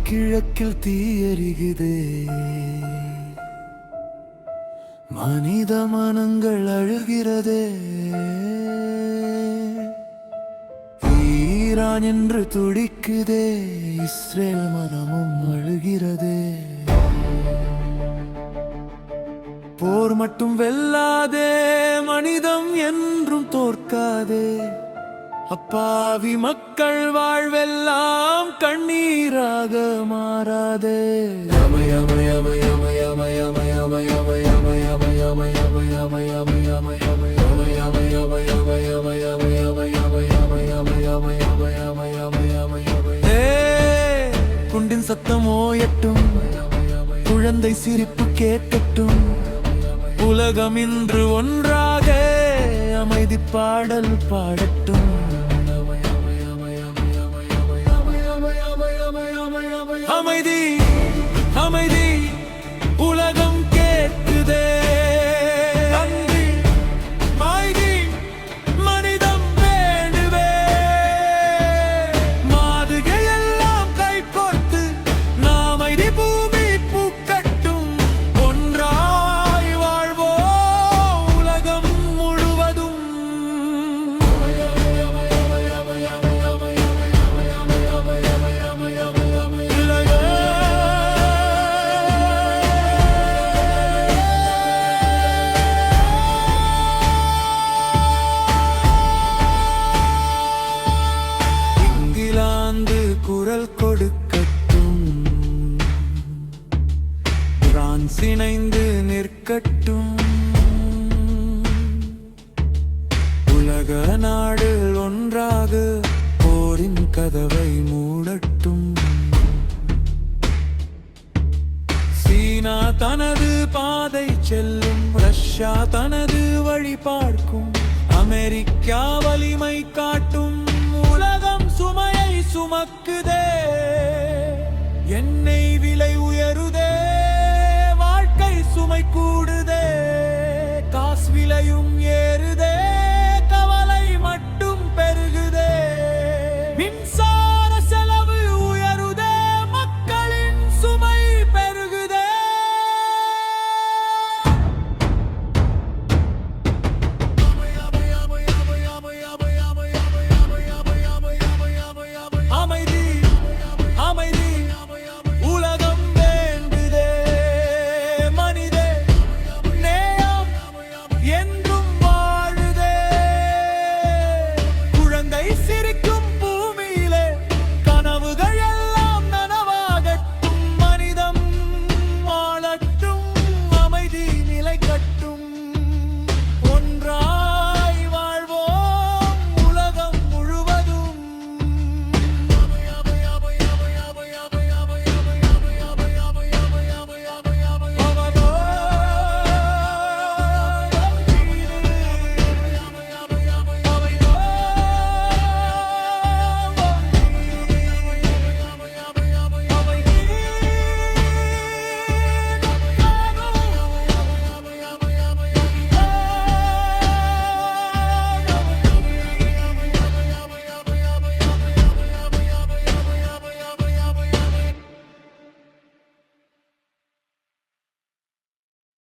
கிழக்கில் தீயெரிகுதே. மனித மனங்கள் அழுகிறதே. ஈரான் என்று துடிக்குதே, இஸ்ரேல் மனமும் அழுகிறதே. போர் மட்டும் வெல்லாதே, மனிதம் என்றும் தோற்காதே. அப்பாவி மக்கள் வாழ்வெல்லாம் கண்ணீராக மாறாதே. குண்டின் சத்தம் ஓயட்டும், குழந்தை சிரிப்பு கேட்கட்டும். உலகம் இன்று ஒன்றாக அமைதி பாடல் பாடட்டும். அமைதி அமைதி உலகம் கேட்குதே. அமைதி மனிதம் வேண்டுவே. மாதுகையெல்லாம் கைகோர்த்து நாமைதி பூமி பூக்கட்டும். ஒன்றாய் வாழ்வோ உலகம் முழுவதும். குரல் கொடுக்கட்டும், பிரான்ஸ் இணைந்து நிற்கட்டும். உலக நாடு ஒன்றாக போரின் கதவை மூடட்டும். சீனா தனது பாதை செல்லும், ரஷ்யா தனது வழி பார்க்கும். அமெரிக்கா வலிமை காட்டும், உலகம் சுமையை சுமக்குதே. எண்ணெய் விலை உயருதே, வாழ்க்கை சுமை கூடு.